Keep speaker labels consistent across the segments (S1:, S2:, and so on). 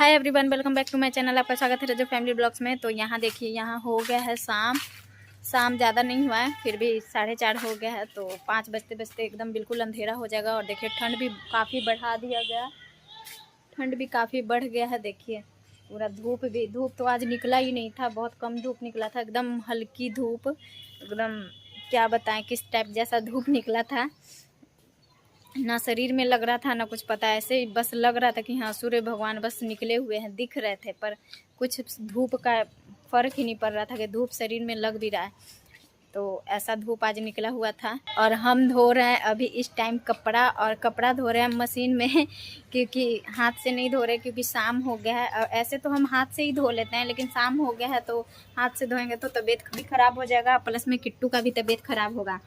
S1: Hi everyone, welcome back to my channel. आपका स्वागत है रजो फैमिली ब्लॉग्स में। तो यहाँ देखिए, यहाँ हो गया है शाम ज़्यादा नहीं हुआ है, फिर भी 4:30 हो गया है। तो 5 बजते बजते एकदम बिल्कुल अंधेरा हो जाएगा। और देखिए ठंड भी काफ़ी बढ़ा दिया गया, ठंड भी काफ़ी बढ़ गया है। देखिए पूरा धूप तो आज निकला ही नहीं था, बहुत कम धूप निकला था, एकदम हल्की धूप, एकदम क्या बताएं किस टाइप जैसा धूप निकला था। ना शरीर में लग रहा था ना कुछ पता, ऐसे ही बस लग रहा था कि हाँ सूर्य भगवान बस निकले हुए हैं, दिख रहे थे, पर कुछ धूप का फर्क ही नहीं पड़ रहा था कि धूप शरीर में लग भी रहा है। तो ऐसा धूप आज निकला हुआ था। और हम धो रहे हैं अभी इस टाइम कपड़ा, और कपड़ा धो रहे हैं मशीन में क्योंकि हाथ से नहीं धो रहे, क्योंकि शाम हो गया है। और ऐसे तो हम हाथ से ही धो लेते हैं, लेकिन शाम हो गया है तो हाथ से धोएंगे तो तबीयत भी ख़राब हो जाएगा, प्लस में किट्टू का भी तबीयत ख़राब होगा।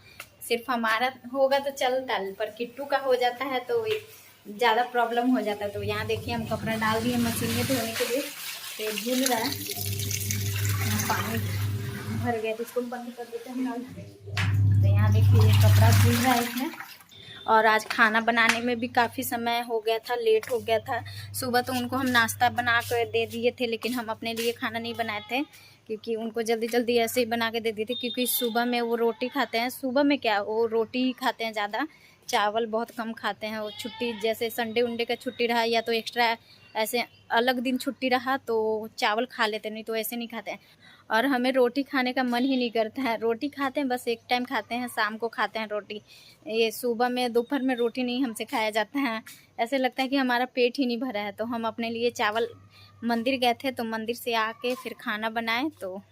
S1: सिर्फ हमारा होगा तो चलता, पर किट्टू का हो जाता है तो ज़्यादा प्रॉब्लम हो जाता है। तो यहाँ देखिए हम कपड़ा डाल दिए मशीन में धोने के लिए, तो धुल रहा है, पानी भर गया तो इसको बंद कर देते हैं नल। तो यहाँ देखिए ये कपड़ा धुल रहा है इसमें। और आज खाना बनाने में भी काफ़ी समय हो गया था, लेट हो गया था। सुबह तो उनको हम नाश्ता बना कर दे दिए थे, लेकिन हम अपने लिए खाना नहीं बनाए थे, क्योंकि उनको जल्दी जल्दी ऐसे ही बना के दे दी थी। क्योंकि सुबह में वो रोटी खाते हैं, सुबह में क्या वो रोटी ही खाते हैं ज़्यादा, चावल बहुत कम खाते हैं। वो छुट्टी जैसे संडे उंडे का छुट्टी रहा या तो एक्स्ट्रा ऐसे अलग दिन छुट्टी रहा तो चावल खा लेते, नहीं तो ऐसे नहीं खाते हैं। और हमें रोटी खाने का मन ही नहीं करता है, रोटी खाते हैं बस एक टाइम खाते हैं, शाम को खाते हैं रोटी। ये सुबह में दोपहर में रोटी नहीं हमसे खाया जाता है, ऐसे लगता है कि हमारा पेट ही नहीं भरा है। तो हम अपने लिए चावल, मंदिर गए थे तो मंदिर से आके फिर खाना बनाए, तो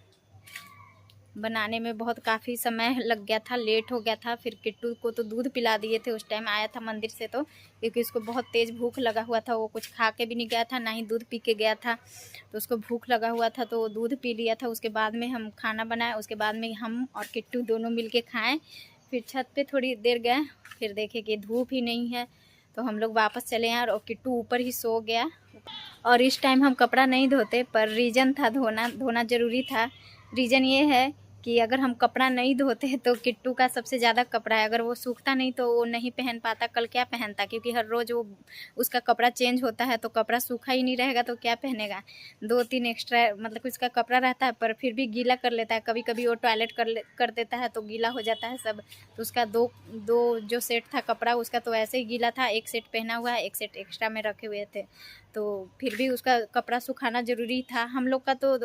S1: बनाने में बहुत काफ़ी समय लग गया था, लेट हो गया था। फिर किट्टू को तो दूध पिला दिए थे उस टाइम आया था मंदिर से, तो क्योंकि उसको बहुत तेज़ भूख लगा हुआ था, वो कुछ खा के भी नहीं गया था, ना ही दूध पी के गया था। तो उसको भूख लगा हुआ था तो वो दूध पी लिया था। उसके बाद में हम खाना बनाए, उसके बाद में हम और किट्टू दोनों मिल के खाएँ। फिर छत पर थोड़ी देर गए, फिर देखे कि धूप ही नहीं है तो हम लोग वापस चले आए और किट्टू ऊपर ही सो गया। और इस टाइम हम कपड़ा नहीं धोते, पर रीज़न था धोना ज़रूरी था। रीज़न ये है कि अगर हम कपड़ा नहीं धोते तो किट्टू का सबसे ज़्यादा कपड़ा है, अगर वो सूखता नहीं तो वो नहीं पहन पाता, कल क्या पहनता, क्योंकि हर रोज़ वो उसका कपड़ा चेंज होता है, तो कपड़ा सूखा ही नहीं रहेगा तो क्या पहनेगा। 2-3 एक्स्ट्रा मतलब उसका कपड़ा रहता है, पर फिर भी गीला कर लेता है। कभी कभी वो टॉयलेट कर देता है तो गीला हो जाता है सब। तो उसका दो जो सेट था कपड़ा उसका तो ऐसे ही गीला था, एक सेट पहना हुआ है, एक सेट एक्स्ट्रा में रखे हुए थे। तो फिर भी उसका कपड़ा सुखाना ज़रूरी था। हम लोग का तो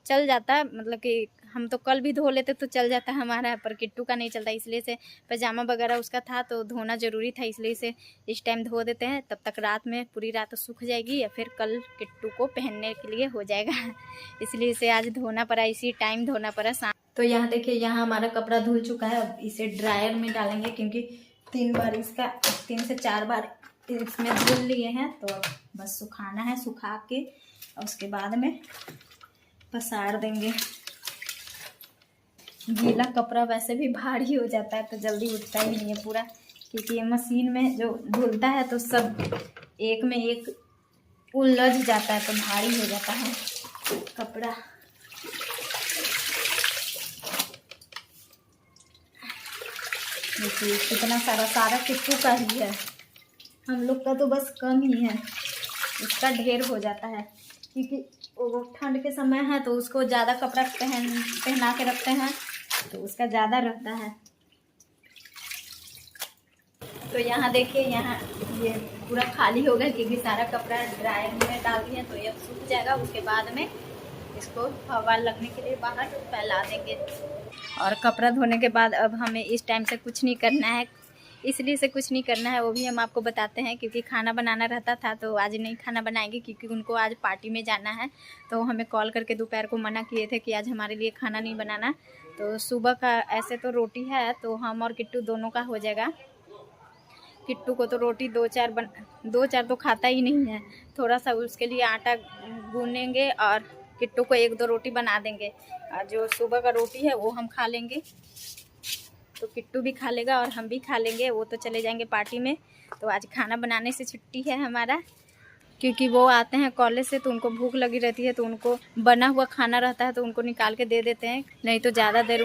S1: चल जाता, मतलब कि हम तो कल भी धो लेते तो चल जाता हमारा, पर किट्टू का नहीं चलता, इसलिए से पजामा वगैरह उसका था तो धोना ज़रूरी था, इसलिए से इस टाइम धो देते हैं। तब तक रात में पूरी रात सूख जाएगी या फिर कल किट्टू को पहनने के लिए हो जाएगा इसलिए से आज धोना पड़ा, इसी टाइम धोना पड़ा शाम। तो यहाँ देखिए, यहाँ हमारा कपड़ा धुल चुका है। अब इसे ड्रायर में डालेंगे, क्योंकि 3 से 4 बार इसमें धुल लिए हैं, तो बस सुखाना है। सुखा के और उसके बाद में पसार देंगे। गीला कपड़ा वैसे भी भारी हो जाता है तो जल्दी उठता ही नहीं है पूरा, क्योंकि ये मशीन में जो धुलता है तो सब एक में एक उलझ जाता है तो भारी हो जाता है कपड़ा। देखिए कितना सारा किट्टू का ही है, हम लोग का तो बस कम ही है, इसका ढेर हो जाता है। क्योंकि वो ठंड के समय है तो उसको ज़्यादा कपड़ा पहना के रखते हैं तो उसका ज़्यादा रहता है। तो यहाँ देखिए, यहाँ ये पूरा खाली हो गया, क्योंकि सारा कपड़ा ड्रायर में डाल दिए तो ये सूख जाएगा। उसके बाद में इसको हवा लगने के लिए बाहर फैला देंगे। और कपड़ा धोने के बाद अब हमें इस टाइम से कुछ नहीं करना है, इसलिए से कुछ नहीं करना है वो भी हम आपको बताते हैं। क्योंकि खाना बनाना रहता था तो आज नहीं खाना बनाएंगे, क्योंकि उनको आज पार्टी में जाना है। तो हमें कॉल करके दोपहर को मना किए थे कि आज हमारे लिए खाना नहीं बनाना। तो सुबह का ऐसे तो रोटी है तो हम और किट्टू दोनों का हो जाएगा। किट्टू को तो रोटी 2-4 तो खाता ही नहीं है, थोड़ा सा उसके लिए आटा गूँनेंगे और किट्टू को 1-2 रोटी बना देंगे। और जो सुबह का रोटी है वो हम खा लेंगे, तो किट्टू भी खा लेगा और हम भी खा लेंगे। वो तो चले जाएंगे पार्टी में, तो आज खाना बनाने से छुट्टी है हमारा। क्योंकि वो आते हैं कॉलेज से तो उनको भूख लगी रहती है, तो उनको बना हुआ खाना रहता है तो उनको निकाल के दे देते हैं, नहीं तो ज़्यादा देर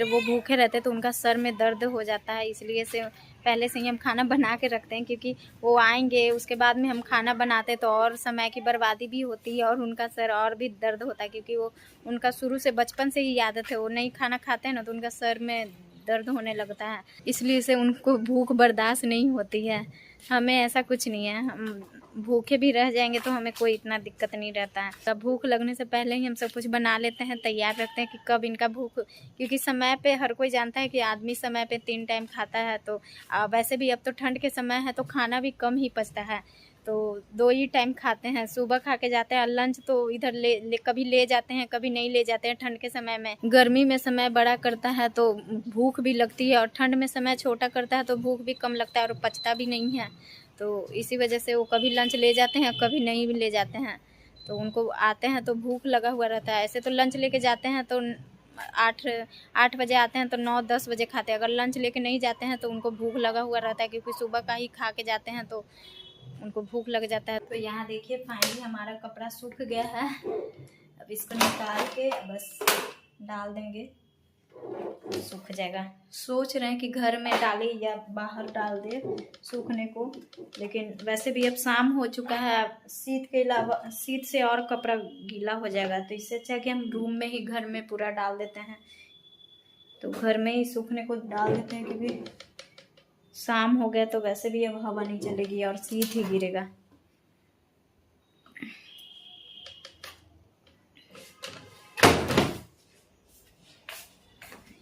S1: वो भूखे रहते हैं तो उनका सर में दर्द हो जाता है। इसलिए से पहले से ही हम खाना बना के रखते हैं, क्योंकि वो आएंगे उसके बाद में हम खाना बनाते तो और समय की बर्बादी भी होती है और उनका सर और भी दर्द होता है, क्योंकि वो उनका शुरू से बचपन से ही आदत है, वो नहीं खाना खाते हैं ना तो उनका सर में दर्द होने लगता है, इसलिए से उनको भूख बर्दाश्त नहीं होती है। हमें ऐसा कुछ नहीं है, हम भूखे भी रह जाएंगे तो हमें कोई इतना दिक्कत नहीं रहता है। तब भूख लगने से पहले ही हम सब कुछ बना लेते हैं, तैयार रखते हैं कि कब इनका भूख, क्योंकि समय पे हर कोई जानता है कि आदमी समय पे 3 टाइम खाता है, तो वैसे भी अब तो ठंड के समय है तो खाना भी कम ही पचता है, तो 2 ही टाइम खाते हैं, सुबह खा के जाते हैं, लंच तो इधर कभी ले जाते हैं कभी नहीं ले जाते हैं। ठंड के समय में, गर्मी में समय बड़ा करता है तो भूख भी लगती है, और ठंड में समय छोटा करता है तो भूख भी कम लगता है और पचता भी नहीं है, तो इसी वजह से वो कभी लंच ले जाते हैं कभी नहीं भी ले जाते हैं। तो उनको आते हैं तो भूख लगा हुआ रहता है। ऐसे तो लंच लेके जाते हैं तो 8 बजे आते हैं तो 9-10 बजे खाते हैं। अगर लंच लेके नहीं जाते हैं तो उनको भूख लगा हुआ रहता है, क्योंकि सुबह का ही खा के जाते हैं तो उनको भूख लग जाता है। तो यहाँ देखिए फाइनली हमारा कपड़ा सूख गया है, अब इसको निकाल के बस डाल देंगे, सूख जाएगा। सोच रहे हैं कि घर में डालें या बाहर डाल दे सूखने को, लेकिन वैसे भी अब शाम हो चुका है, शीत के अलावा शीत से और कपड़ा गीला हो जाएगा, तो इससे अच्छा है कि हम रूम में ही घर में पूरा डाल देते हैं, तो घर में ही सूखने को डाल देते हैं, क्योंकि शाम हो गया तो वैसे भी अब हवा नहीं चलेगी और शीत ही गिरेगा।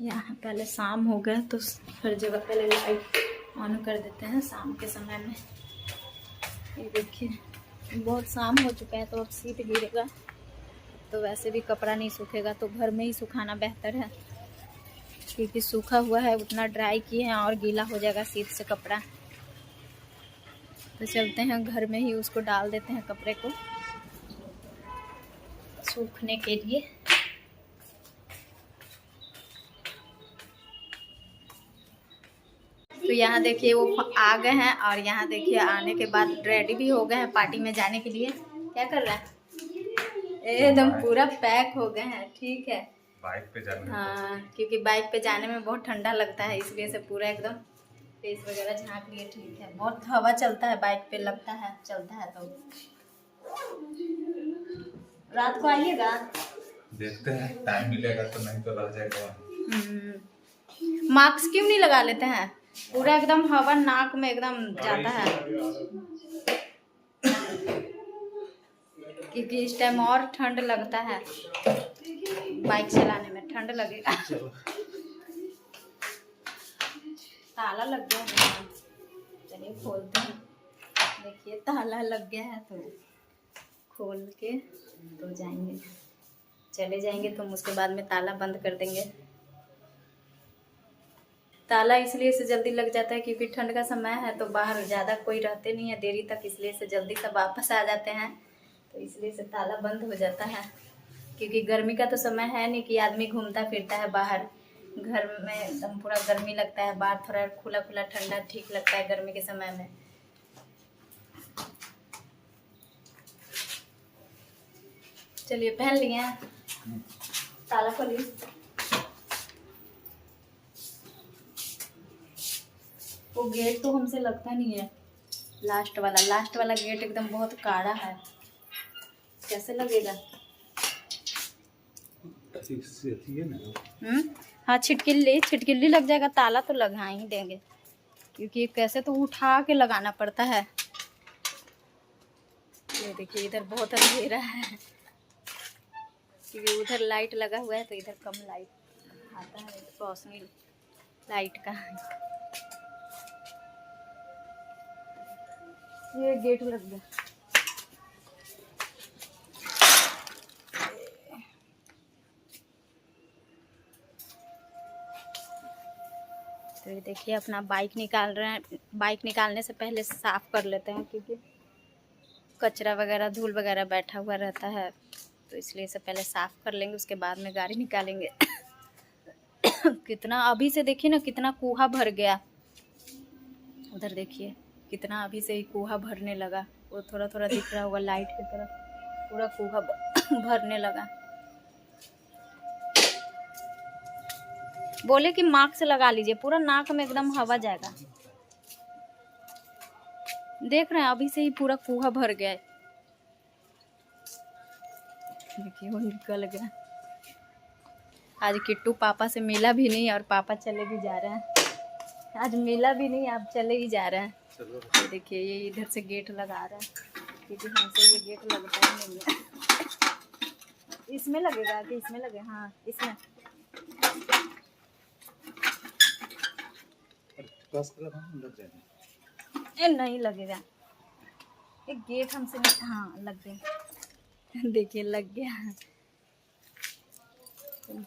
S1: यहाँ पहले शाम हो गया तो हर जगह पहले लाइट ऑन कर देते हैं शाम के समय में। ये देखिए बहुत शाम हो चुका है तो अब शीत गिरेगा, तो वैसे भी कपड़ा नहीं सूखेगा, तो घर में ही सुखाना बेहतर है, क्योंकि सूखा हुआ है उतना ड्राई किए हैं और गीला हो जाएगा शीत से कपड़ा। तो चलते हैं घर में ही उसको डाल देते हैं कपड़े को सूखने के लिए। तो यहाँ देखिए वो आ गए हैं, और यहाँ देखिए आने के बाद रेडी भी हो गए हैं पार्टी में जाने के लिए। क्या कर रहा है? एकदम पूरा पैक हो गए हैं। ठीक है,
S2: बाइक पे जाने
S1: हाँ, क्योंकि बाइक पे जाने में बहुत ठंडा लगता है, इसलिए से पूरा एकदम फेस वगैरह झाँक लिए। ठीक है, बहुत हवा चलता है बाइक पे, लगता है चलता है। तो रात को आइएगा,
S2: देखते हैं टाइम मिलेगा तो, नहीं तो रह जाएगा।
S1: मास्क क्यों नहीं लगा लेते हैं? पूरा एकदम हवा नाक में एकदम जाता है, क्योंकि इस टाइम और ठंड लगता है, बाइक चलाने में ठंड लगेगा। ताला लग गया है, चलिए खोलते हैं। देखिए ताला लग गया है, तो खोल के तो जाएंगे, चले जाएंगे तो उसके बाद में ताला बंद कर देंगे। ताला इसलिए से जल्दी लग जाता है क्योंकि ठंड का समय है, तो बाहर ज़्यादा कोई रहते नहीं है देरी तक, इसलिए से जल्दी सब वापस आ जाते हैं, तो इसलिए से ताला बंद हो जाता है। क्योंकि गर्मी का तो समय है नहीं कि आदमी घूमता फिरता है बाहर, घर में एकदम पूरा गर्मी लगता है, बाहर थोड़ा खुला खुला ठंडा ठीक लगता है गर्मी के समय में। चलिए पहन लिए, ताला खोलिए। वो गेट तो हमसे लगता नहीं है, लास्ट वाला गेट एकदम बहुत काड़ा है, कैसे लगेगा? हाँ, छिटकिली लग जाएगा, ताला तो लगा ही देंगे, क्योंकि कैसे तो उठा के लगाना पड़ता है। ये देखिए इधर बहुत अंधेरा है, क्योंकि उधर लाइट लगा हुआ है तो इधर कम लाइट आता है, रोशनी लाइट का। ये गेट लग गया। तो ये देखिए अपना बाइक निकाल रहे हैं। बाइक निकालने से पहले साफ़ कर लेते हैं, क्योंकि कचरा वगैरह धूल वगैरह बैठा हुआ रहता है, तो इसलिए से पहले साफ़ कर लेंगे, उसके बाद में गाड़ी निकालेंगे। कितना अभी से देखिए ना, कितना कुहा भर गया, उधर देखिए कितना अभी से ही कुहा भरने लगा, वो थोड़ा थोड़ा दिख रहा होगा लाइट की तरफ, पूरा कुहा भरने लगा। बोले कि मास्क लगा लीजिए, पूरा नाक में एकदम हवा जाएगा। देख रहे हैं अभी से ही पूरा कुआ भर गया है। देखिए वो निकल गया। आज किट्टू पापा से मिला भी नहीं और पापा चले भी जा रहे हैं। आज मिला भी नहीं, आप चले ही जा रहे हैं। देखिए ये इधर से गेट लगा रहा है क्योंकि हमसे ये गेट लगता ही नहीं है। इसमें लगेगा कि इसमें लगे? हाँ इसमें। नहीं लगेगा, एक गेट हमसे नहीं। हाँ लग गया। देखिए लग गया।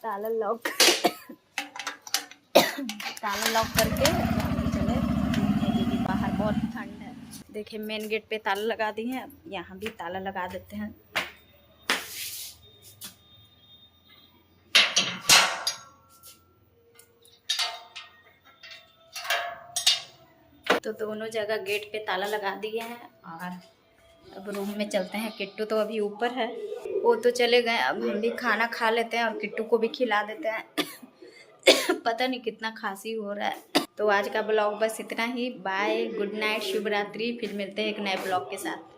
S1: ताला लॉक ताला लॉक करके चले क्योंकि बाहर बहुत ठंड है। देखिए मेन गेट पे ताला लगा दिए हैं, यहाँ भी ताला लगा देते हैं। तो दोनों जगह गेट पे ताला लगा दिए हैं और अब रूम में चलते हैं। किट्टू तो अभी ऊपर है, वो तो चले गए। अब हम भी खाना खा लेते हैं और किट्टू को भी खिला देते हैं। पता नहीं कितना खांसी हो रहा है। तो आज का ब्लॉग बस इतना ही। बाय, गुड नाइट, शुभ रात्रि। फिर मिलते हैं एक नए ब्लॉग के साथ।